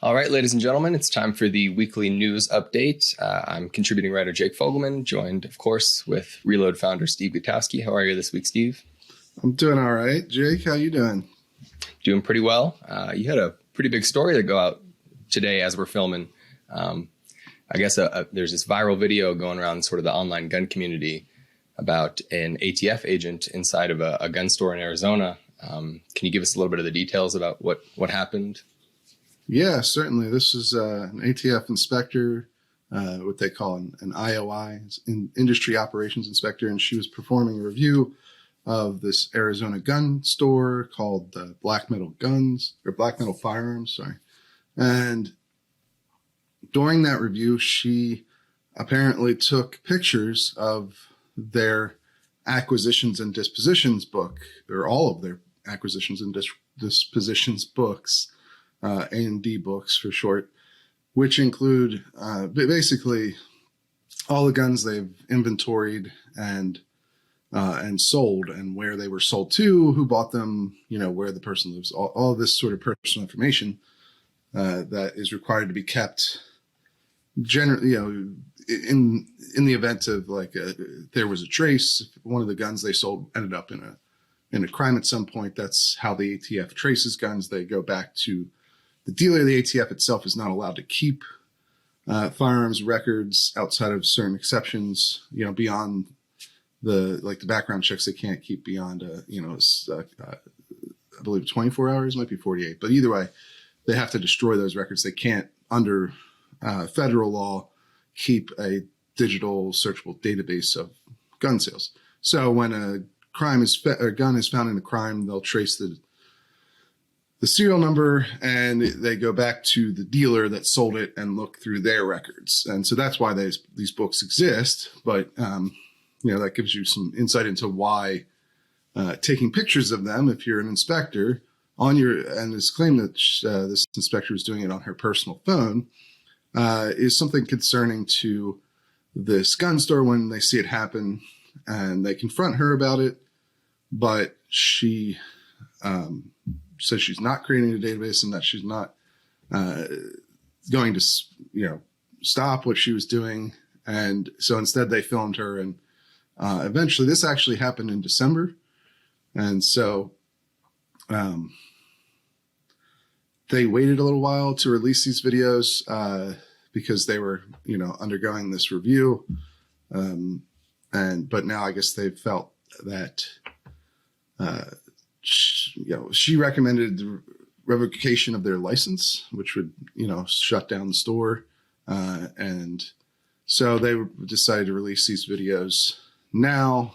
All right, ladies and gentlemen, it's time for the weekly news update. I'm contributing writer Jake Fogleman, joined, of course, with Reload founder Steve Gutowski. How are you this week, Steve? I'm doing all right. Jake, how you doing? Doing pretty well. You had a pretty big story to go out today as we're filming. I guess there's this viral video going around sort of the online gun community about an ATF agent inside of a gun store in Arizona. Can you give us a little bit of the details about what happened? Yeah, certainly. This is an ATF inspector, what they call an IOI, an industry operations inspector, and she was performing a review of this Arizona gun store called Black Metal Firearms. And during that review, she apparently took pictures of their acquisitions and dispositions book, or all of their acquisitions and dispositions books, A&D books for short, which include basically all the guns they've inventoried and sold, and where they were sold to, who bought them, where the person lives, all this sort of personal information that is required to be kept generally, in the event of there was a trace. If one of the guns they sold ended up in a crime at some point, that's how the ATF traces guns. They go back to the dealer. The ATF itself is not allowed to keep firearms records outside of certain exceptions, beyond the background checks. They can't keep beyond, I believe 24 hours, might be 48. But either way, they have to destroy those records. They can't, under federal law, keep a digital searchable database of gun sales. So when a gun is found in a crime, they'll trace the serial number, and they go back to the dealer that sold it and look through their records. And so that's why these books exist. But that gives you some insight into why taking pictures of them, if you're an inspector, and it's claimed that this inspector is doing it on her personal phone, is something concerning to this gun store when they see it happen, and they confront her about it. But she says she's not creating a database, and that she's not going to, stop what she was doing. And so instead they filmed her, and eventually, this actually happened in December. And so they waited a little while to release these videos because they were, undergoing this review. But now I guess they felt that, she recommended the revocation of their license, which would, shut down the store. And so they decided to release these videos now.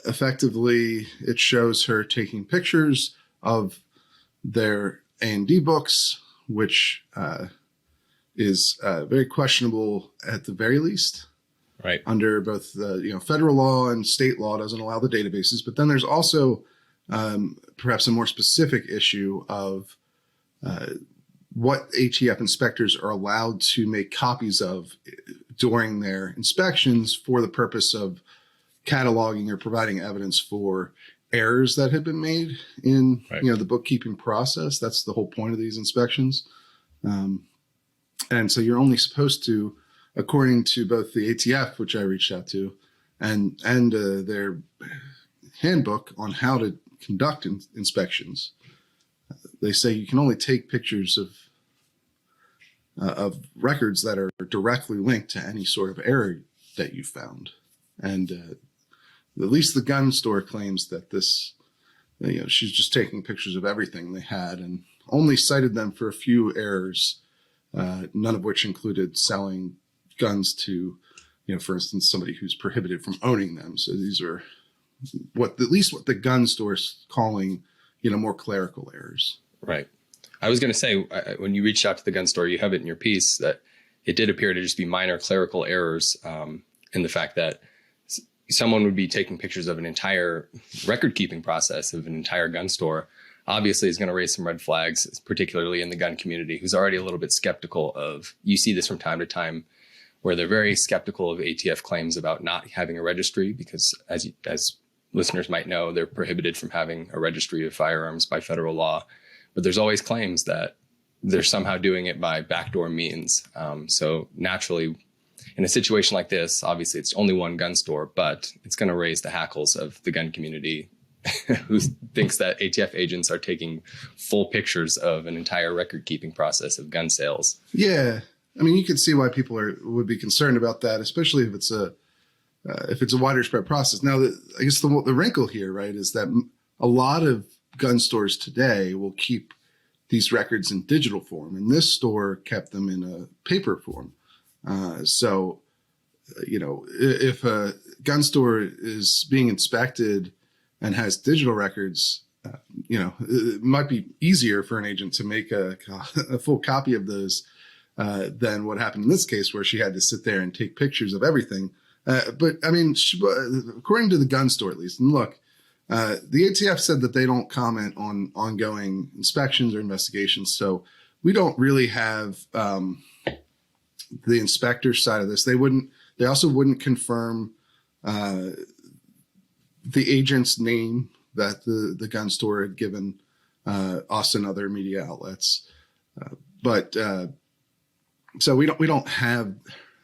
Effectively, it shows her taking pictures of their A&D books, which is very questionable at the very least. Right. Under both the federal law and state law doesn't allow the databases. But then there's also perhaps a more specific issue of what ATF inspectors are allowed to make copies of during their inspections for the purpose of cataloging or providing evidence for errors that have been made in the bookkeeping process. That's the whole point of these inspections. And so you're only supposed to, according to both the ATF, which I reached out to, and their handbook on how to conduct inspections, they say you can only take pictures of records that are directly linked to any sort of error that you found. And at least the gun store claims that this, she's just taking pictures of everything they had and only cited them for a few errors, none of which included selling guns to, for instance, somebody who's prohibited from owning them. So these are what the gun store's calling, more clerical errors. Right. I was going to say, when you reached out to the gun store, you have it in your piece that it did appear to just be minor clerical errors in the fact that someone would be taking pictures of an entire record-keeping process of an entire gun store. Obviously, is going to raise some red flags, particularly in the gun community, who's already a little bit skeptical of, you see this from time to time, where they're very skeptical of ATF claims about not having a registry because, as listeners might know, they're prohibited from having a registry of firearms by federal law. but there's always claims that they're somehow doing it by backdoor means. So naturally, in a situation like this, obviously it's only one gun store, but it's going to raise the hackles of the gun community who thinks that ATF agents are taking full pictures of an entire record keeping process of gun sales. Yeah. I mean, you can see why people would be concerned about that, especially if it's a wider spread process. Now, I guess the wrinkle here, right, is that a lot of gun stores today will keep these records in digital form, and this store kept them in a paper form. So, if a gun store is being inspected and has digital records, it might be easier for an agent to make a full copy of those than what happened in this case, where she had to sit there and take pictures of everything. But I mean, according to the gun store, at least, and look, the ATF said that they don't comment on ongoing inspections or investigations. So we don't really have the inspector side of this. They also wouldn't confirm the agent's name that the gun store had given us and other media outlets. So we don't have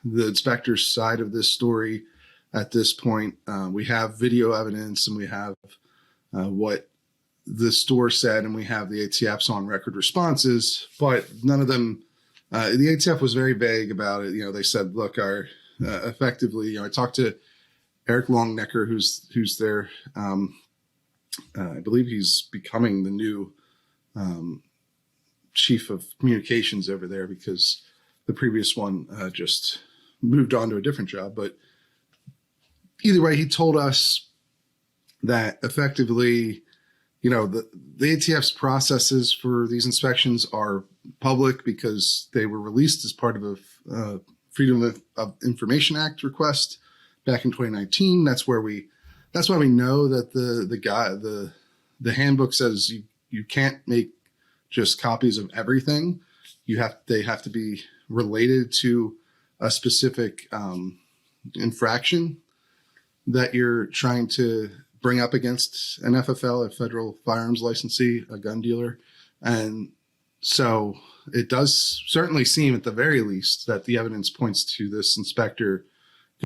the inspector's side of this story at this point. We have video evidence, and we have what the store said, and we have the ATF's on record responses, but none of them. The ATF was very vague about it. They said, look, effectively, I talked to Eric Longnecker, who's there. I believe he's becoming the new chief of communications over there, because the previous one just moved on to a different job. But either way, he told us that effectively, the ATF's processes for these inspections are public because they were released as part of a Freedom of Information Act request back in 2019. That's why we know that the handbook says you can't make just copies of everything. They have to be related to a specific infraction that you're trying to bring up against an FFL, a federal firearms licensee, a gun dealer. And so it does certainly seem, at the very least, that the evidence points to this inspector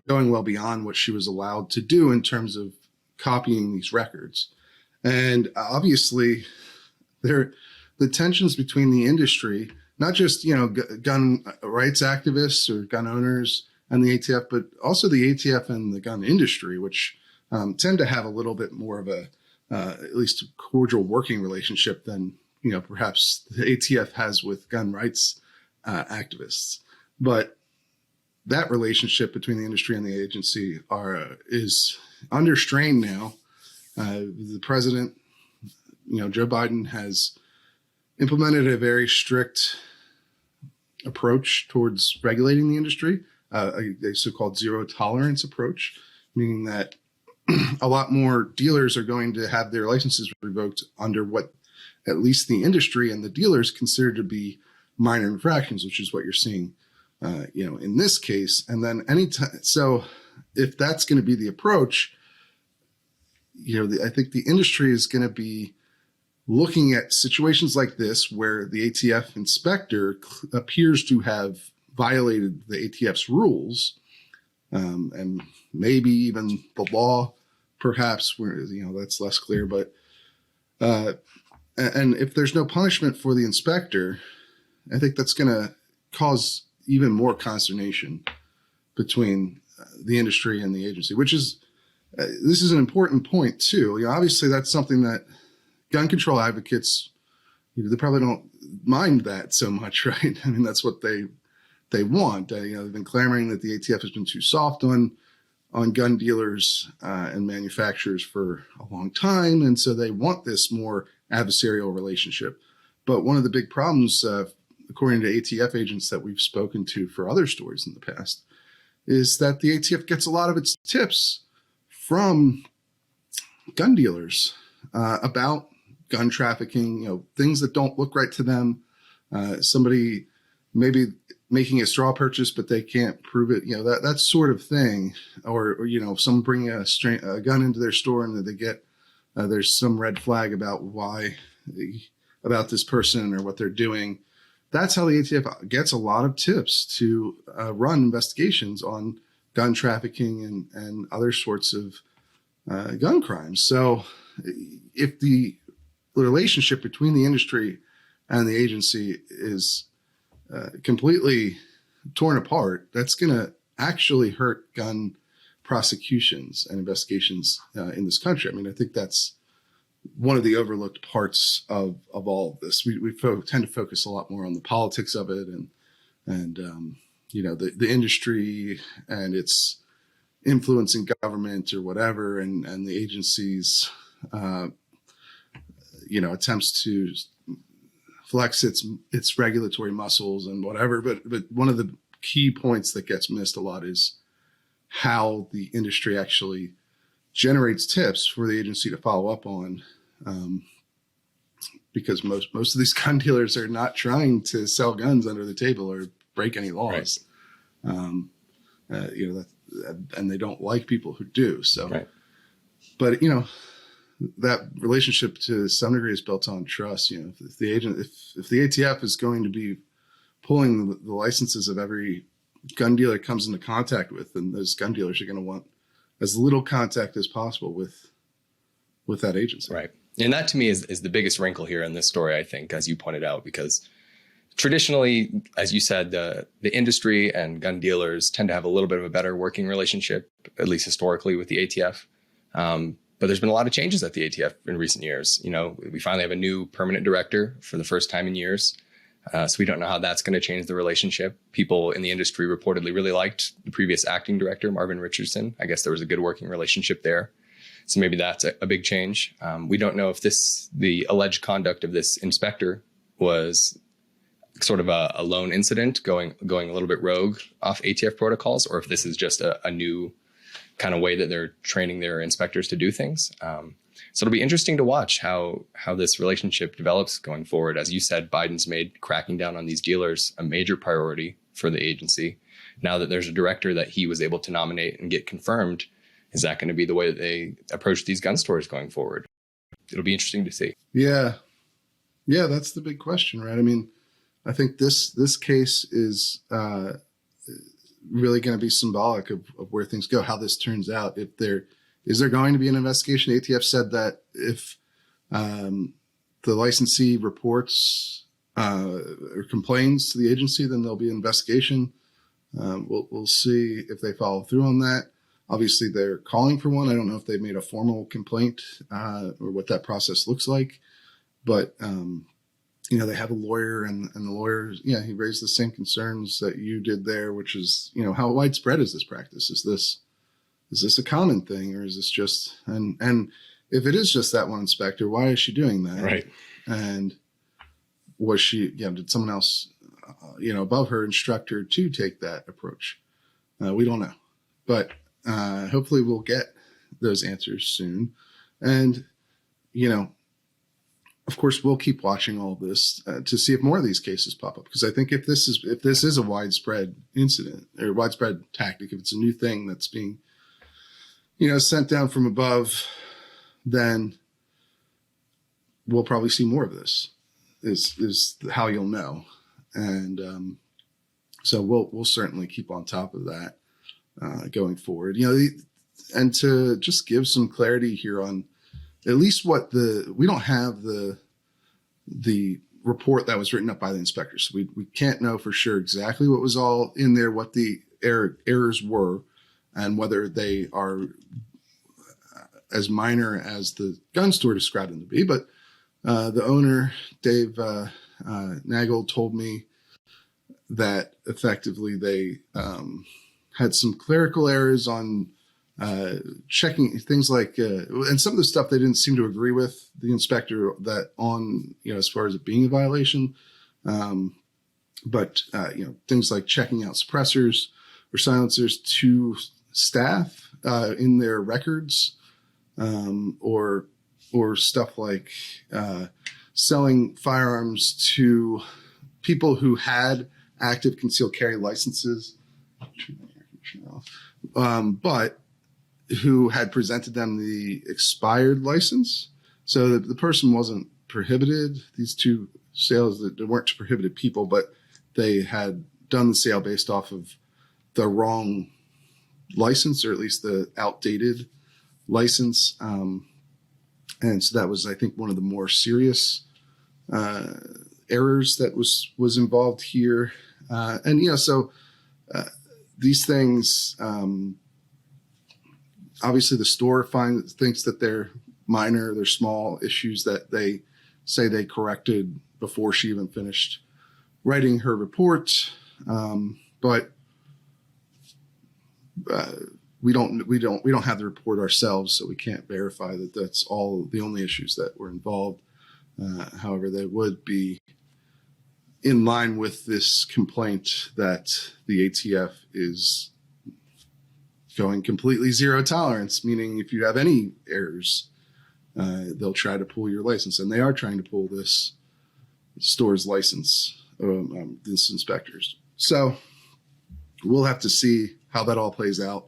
going well beyond what she was allowed to do in terms of copying these records. And obviously, the tensions between the industry, not just gun rights activists or gun owners and the ATF, but also the ATF and the gun industry, which tend to have a little bit more of a at least a cordial working relationship than perhaps the ATF has with gun rights activists. But that relationship between the industry and the agency is under strain now. The president, Joe Biden, has implemented a very strict approach towards regulating the industry, a so-called zero tolerance approach, meaning that a lot more dealers are going to have their licenses revoked under what at least the industry and the dealers consider to be minor infractions, which is what you're seeing, in this case. And then so if that's going to be the approach, I think the industry is going to be looking at situations like this where the ATF inspector appears to have violated the ATF's rules, and maybe even the law, perhaps, where that's less clear. But and if there's no punishment for the inspector, I think that's going to cause even more consternation between the industry and the agency, which is this is an important point too. Obviously, that's something that gun control advocates, they probably don't mind that so much, right? I mean, that's what they want. They've been clamoring that the ATF has been too soft on gun dealers and manufacturers for a long time, and so they want this more adversarial relationship. But one of the big problems, according to ATF agents that we've spoken to for other stories in the past, is that the ATF gets a lot of its tips from gun dealers about gun trafficking, things that don't look right to them. Somebody maybe making a straw purchase, but they can't prove it, that sort of thing. Or someone bringing a gun into their store and they get, there's some red flag about why about this person or what they're doing. That's how the ATF gets a lot of tips to run investigations on gun trafficking and other sorts of gun crimes. So if the relationship between the industry and the agency is completely torn apart, that's going to actually hurt gun prosecutions and investigations in this country. I mean, I think that's one of the overlooked parts of all of this. We tend to focus a lot more on the politics of it and the industry and its influence in government or whatever, and the agency's attempts to flex its regulatory muscles and whatever. But one of the key points that gets missed a lot is how the industry actually generates tips for the agency to follow up on, because most of these gun dealers are not trying to sell guns under the table or break any laws. Right. And they don't like people who do. So, right. But that relationship to some degree is built on trust. If the ATF is going to be pulling the licenses of every gun dealer it comes into contact with, then those gun dealers are going to want as little contact as possible with that agency. Right. And that to me is the biggest wrinkle here in this story, I think, as you pointed out, because traditionally, as you said, the industry and gun dealers tend to have a little bit of a better working relationship, at least historically, with the ATF. But there's been a lot of changes at the ATF in recent years. We finally have a new permanent director for the first time in years. So we don't know how that's going to change the relationship. People in the industry reportedly really liked the previous acting director, Marvin Richardson. I guess there was a good working relationship there. So maybe that's a big change. We don't know if the alleged conduct of this inspector was sort of a lone incident going a little bit rogue off ATF protocols, or if this is just a new kind of way that they're training their inspectors to do things. So it'll be interesting to watch how this relationship develops going forward. As you said, Biden's made cracking down on these dealers a major priority for the agency. Now that there's a director that he was able to nominate and get confirmed, is that going to be the way that they approach these gun stores going forward? It'll be interesting to see. Yeah, that's the big question, right? I mean, I think this case is really going to be symbolic of where things go, how this turns out. Is there going to be an investigation? ATF said that if the licensee reports or complains to the agency, then there'll be an investigation. We'll see if they follow through on that. Obviously, they're calling for one. I don't know if they've made a formal complaint or what that process looks like, but they have a lawyer, and the lawyer, he raised the same concerns that you did there, which is, how widespread is this practice? Is this a common thing, or is this just, and if it is just that one inspector, why is she doing that? Right. And was she, did someone else, above her instruct her to take that approach? We don't know, but hopefully we'll get those answers soon. And, of course, we'll keep watching all this to see if more of these cases pop up. Because I think if this is a widespread incident or widespread tactic, if it's a new thing that's being, sent down from above, then we'll probably see more of this. Is how you'll know, and so we'll certainly keep on top of that going forward. And to just give some clarity here on at least we don't have the report that was written up by the inspectors. So we can't know for sure exactly what was all in there, what the errors were, and whether they are as minor as the gun store described them to be. But the owner, Dave Nagel, told me that effectively they had some clerical errors on checking things like, and some of the stuff they didn't seem to agree with the inspector that on, as far as it being a violation. But things like checking out suppressors or silencers to staff in their records, or stuff like selling firearms to people who had active concealed carry licenses, but who had presented them the expired license. So the person wasn't prohibited, these two sales, that they weren't to prohibited people, but they had done the sale based off of the wrong license, or at least the outdated license. And so that was, I think, one of the more serious errors that was involved here. These things, obviously the store thinks that they're minor, they're small issues that they say they corrected before she even finished writing her report. But we don't have the report ourselves, so we can't verify that that's all the only issues that were involved. However, they would be in line with this complaint that the ATF is going completely zero tolerance, meaning if you have any errors, they'll try to pull your license, and they are trying to pull this store's license, this inspectors. So we'll have to see how that all plays out.